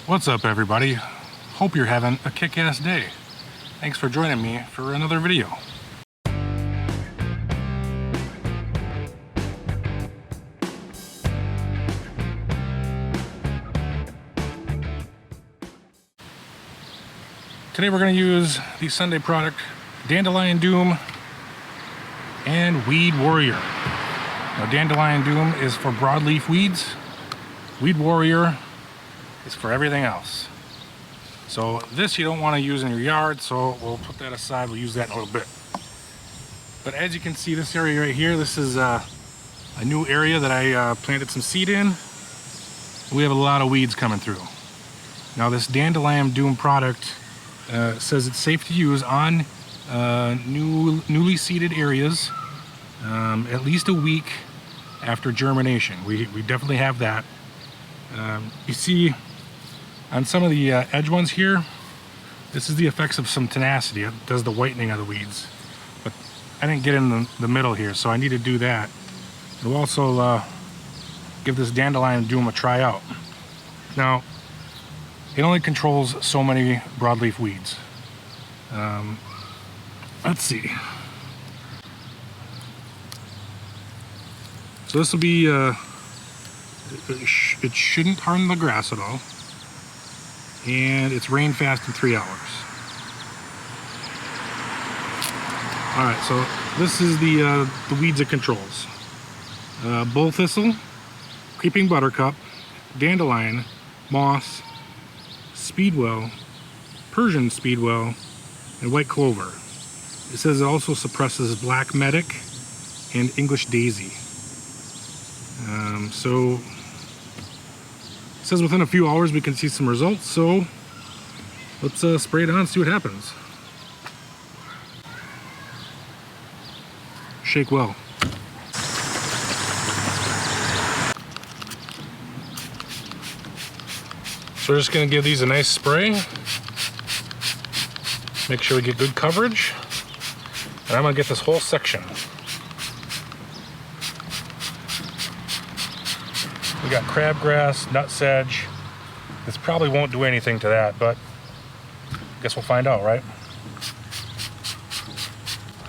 What's up, everybody? Hope you're having a kick-ass day. Thanks for joining me for another video. Today we're going to use the Sunday product Dandelion Doom and Weed Warrior. Now, Dandelion Doom is for broadleaf weeds. Weed Warrior is for everything else. So this you don't want to use in your yard, so we'll put that aside. We'll use that in a little bit. But as you can see, this area right here, this is a new area that I planted some seed in. We have a lot of weeds coming through. Now this Dandelion Doom product says it's safe to use on newly seeded areas at least a week after germination. We definitely have that. You see on some of the edge ones here, this is the effects of some tenacity. It does the whitening of the weeds. But I didn't get in the middle here, so I need to do that. We'll also give this Dandelion Doom a try out. Now, it only controls so many broadleaf weeds. Let's see. So this will be, it shouldn't harm the grass at all. And it's rain fast in 3 hours. All right, so this is the weeds it controls. Bull thistle, creeping buttercup, dandelion, moss, speedwell, Persian speedwell, and white clover. It says it also suppresses black medic and English daisy. So it says within a few hours we can see some results, so let's spray it on and see what happens. Shake well. So we're just going to give these a nice spray. Make sure we get good coverage. And I'm going to get this whole section. We got crabgrass, nutsedge. This probably won't do anything to that, but I guess we'll find out, right?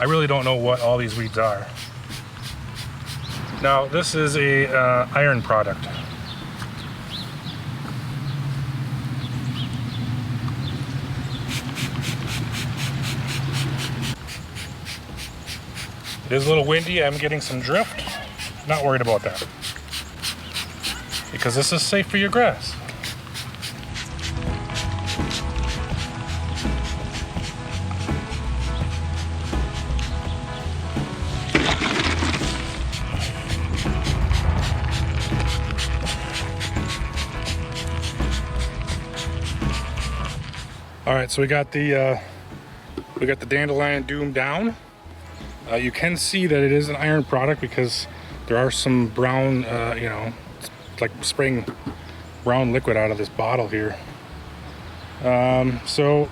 I really don't know what all these weeds are. Now, this is a iron product. It is a little windy. I'm getting some drift. Not worried about that, because this is safe for your grass. All right, so we got the Dandelion Doom down. You can see that it is an iron product because there are some brown, it's like spraying brown liquid out of this bottle here. So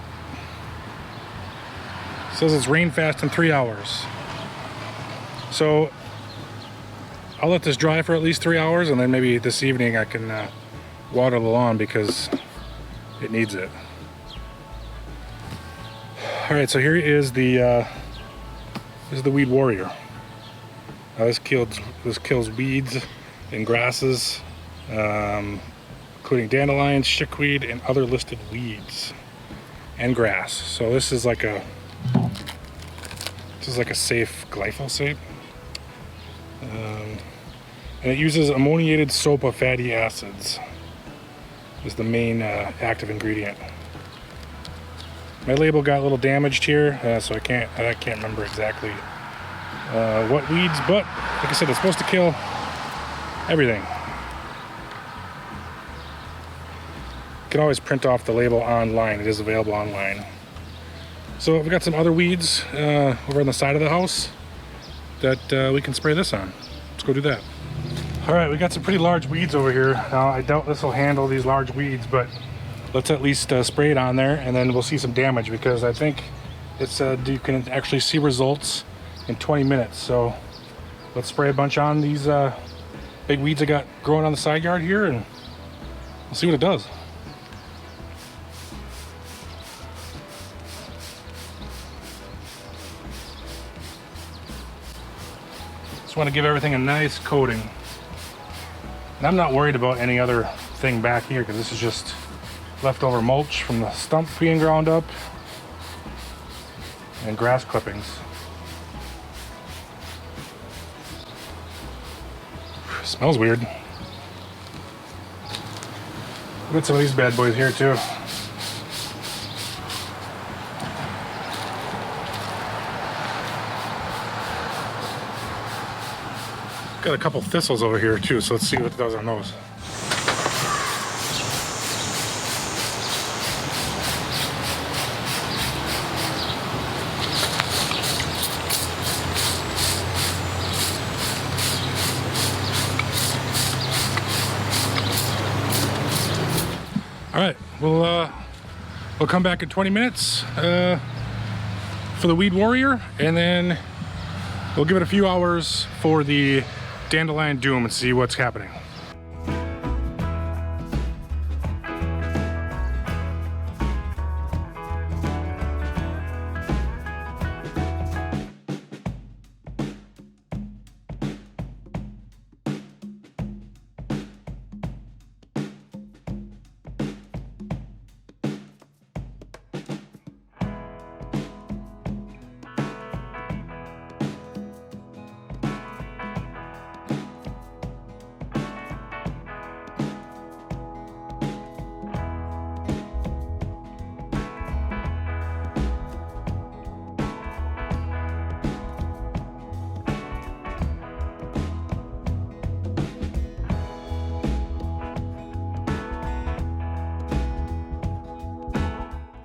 it says it's rain fast in 3 hours. So I'll let this dry for at least 3 hours, and then maybe this evening I can water the lawn because it needs it. All right, so here is the Weed Warrior. Now this kills weeds and grasses, including dandelions, chickweed, and other listed weeds and grass. So this is like a safe glyphosate, and it uses ammoniated soap of fatty acids is the main active ingredient. My label got a little damaged here, so I can't remember exactly what weeds, but like I said, it's supposed to kill everything. You can always print off the label online. It is available online. So we got some other weeds over on the side of the house that we can spray this on. Let's go do that. All right, we got some pretty large weeds over here. Now I doubt this will handle these large weeds, but let's at least spray it on there, and then we'll see some damage, because I think it said you can actually see results in 20 minutes. So let's spray a bunch on these big weeds I got growing on the side yard here, and we'll see what it does. Just want to give everything a nice coating. And I'm not worried about any other thing back here because this is just leftover mulch from the stump being ground up and grass clippings. Smells weird. Got some of these bad boys here too. Got a couple thistles over here too, so let's see what it does on those. All right, we'll come back in 20 minutes for the Weed Warrior, and then we'll give it a few hours for the Dandelion Doom and see what's happening.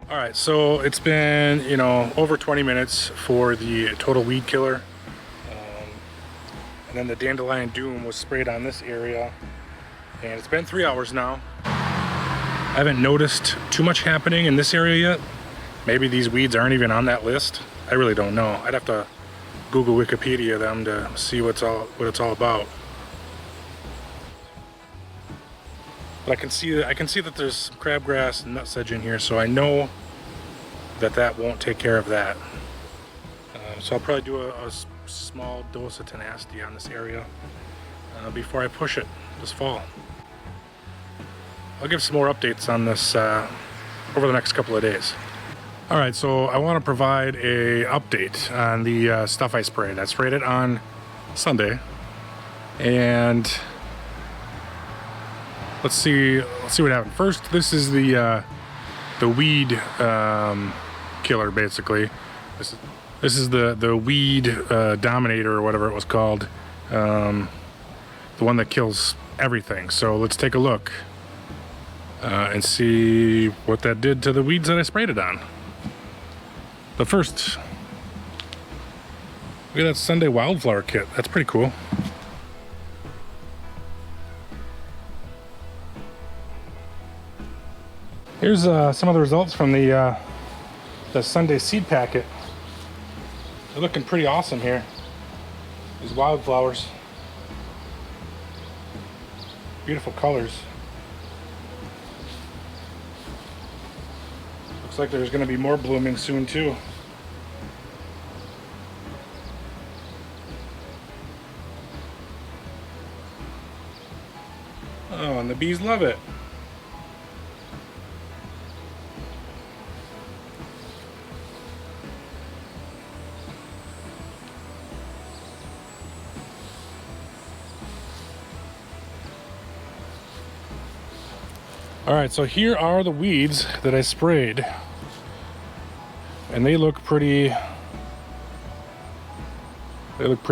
All right, so it's been, you know, over 20 minutes for the total weed killer. And then the Dandelion Doom was sprayed on this area. And it's been 3 hours now. I haven't noticed too much happening in this area yet. Maybe these weeds aren't even on that list. I really don't know. I'd have to Google Wikipedia them to see what it's all about. But I can see that there's some crabgrass and nutsedge in here, so I know that won't take care of that. So I'll probably do a small dose of tenacity on this area before I push it this fall. I'll give some more updates on this over the next couple of days. All right, so I want to provide a update on the stuff I sprayed. I sprayed it on Sunday, and let's see what happened. First, this is the weed killer, basically. This is the weed dominator, or whatever it was called, the one that kills everything. So let's take a look and see what that did to the weeds that I sprayed it on. But first, look at that Sunday wildflower kit. That's pretty cool. Here's some of the results from the Sunday seed packet. They're looking pretty awesome here. These wildflowers. Beautiful colors. Looks like there's going to be more blooming soon too. Oh, and the bees love it. All right, so here are the weeds that I sprayed, and they look pretty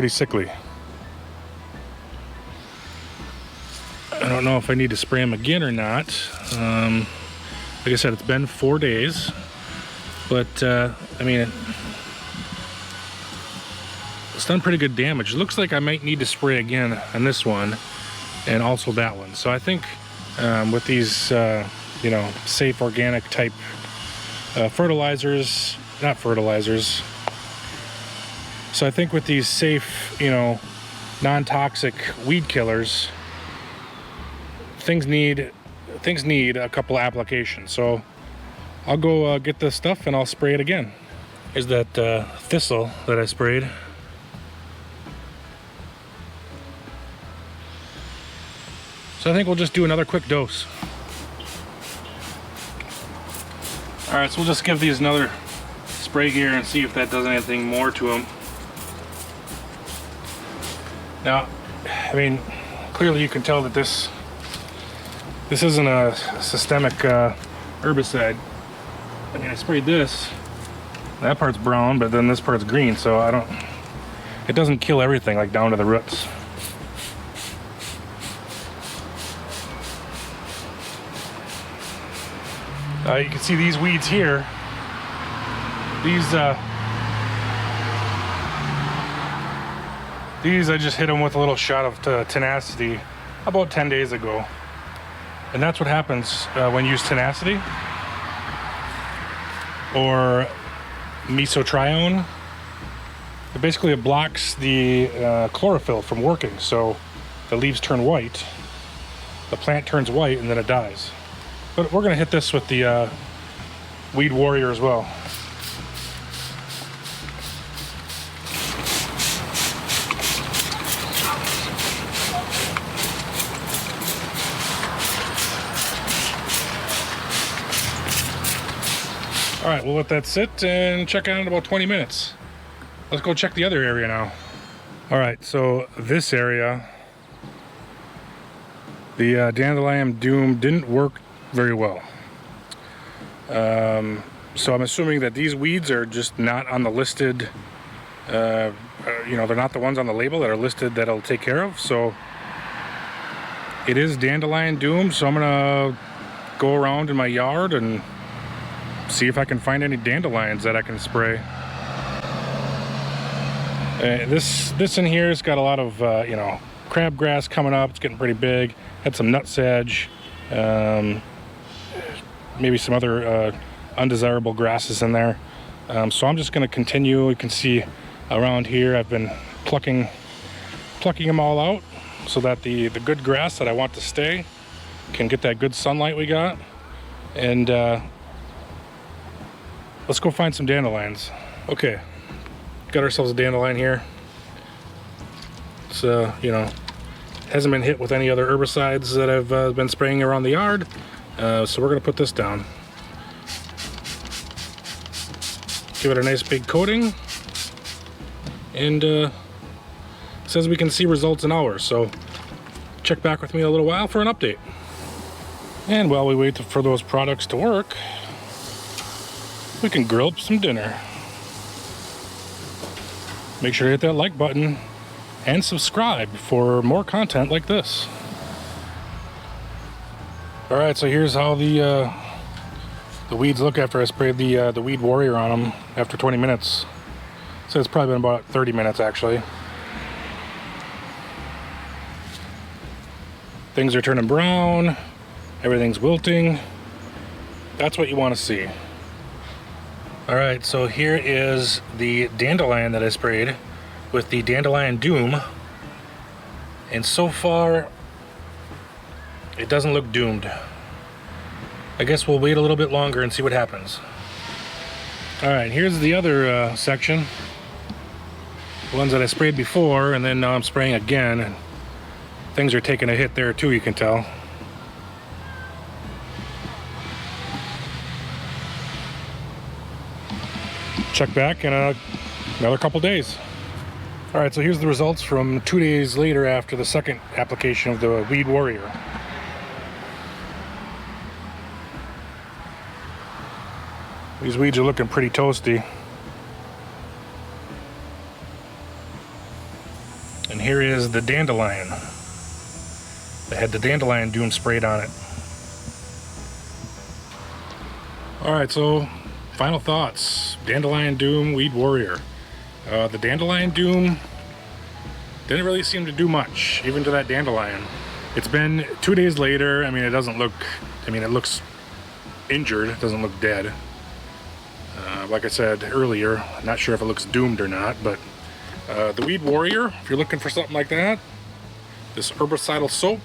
sickly. I don't know if I need to spray them again or not. Like I said, it's been 4 days, but I mean, it's done pretty good damage. It looks like I might need to spray again on this one and also that one. So I think with these, you know, safe organic type fertilizers, not fertilizers. So I think with these safe, you know, non-toxic weed killers, things need a couple applications. So I'll go get this stuff and I'll spray it again. Here's that thistle that I sprayed. So I think we'll just do another quick dose. All right, so we'll just give these another spray here and see if that does anything more to them. Now, I mean, clearly you can tell that this isn't a systemic herbicide. I mean, I sprayed this. That part's brown, but then this part's green, so it doesn't kill everything, like down to the roots. You can see these weeds here. These I just hit them with a little shot of tenacity about 10 days ago. And that's what happens when you use tenacity or mesotrione. Basically, it blocks the chlorophyll from working, so the leaves turn white, the plant turns white, and then it dies. But we're going to hit this with the Weed Warrior as well. All right, we'll let that sit and check out in about 20 minutes. Let's go check the other area now. All right, so this area, the Dandelion Doom didn't work very well. So I'm assuming that these weeds are just not on the listed, you know, they're not the ones on the label that are listed that it'll take care of. So it is Dandelion Doom, so I'm gonna go around in my yard and see if I can find any dandelions that I can spray. This in here has got a lot of, you know, crabgrass coming up. It's getting pretty big. Had some nutsedge, maybe some other undesirable grasses in there. So I'm just going to continue. You can see around here I've been plucking them all out so that the good grass that I want to stay can get that good sunlight we got. And let's go find some dandelions. Okay, got ourselves a dandelion here. It's you know, hasn't been hit with any other herbicides that I've been spraying around the yard. So we're gonna put this down. Give it a nice big coating. And it says we can see results in hours. So check back with me in a little while for an update. And while we wait for those products to work, we can grill up some dinner. Make sure to hit that like button and subscribe for more content like this. All right, so here's how the weeds look after I sprayed the Weed Warrior on them after 20 minutes. So it's probably been about 30 minutes actually. Things are turning brown, everything's wilting. That's what you want to see. All right, so here is the dandelion that I sprayed with the Dandelion Doom. And so far, it doesn't look doomed. I guess we'll wait a little bit longer and see what happens. All right, here's the other section. The ones that I sprayed before, and then now I'm spraying again. And things are taking a hit there too, you can tell. Check back in another couple days. All right, so here's the results from 2 days later after the second application of the Weed Warrior. These weeds are looking pretty toasty. And here is the dandelion. They had the Dandelion Doom sprayed on it. All right, so final thoughts. Dandelion Doom, Weed Warrior. The Dandelion Doom didn't really seem to do much, even to that dandelion. It's been 2 days later. I mean, it doesn't look, I mean, it looks injured. It doesn't look dead. Like I said earlier, I'm not sure if it looks doomed or not, but the Weed Warrior, if you're looking for something like that, this herbicidal soap,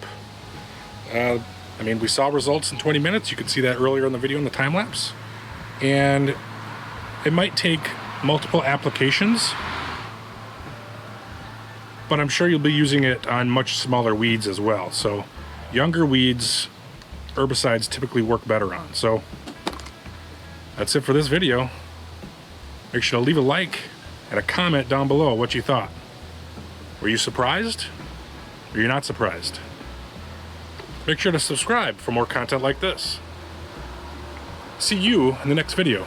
I mean, we saw results in 20 minutes. You could see that earlier in the video in the time lapse. And it might take multiple applications, but I'm sure you'll be using it on much smaller weeds as well. So younger weeds, herbicides typically work better on. So that's it for this video. Make sure to leave a like and a comment down below what you thought. Were you surprised? Or you're not surprised? Make sure to subscribe for more content like this. See you in the next video.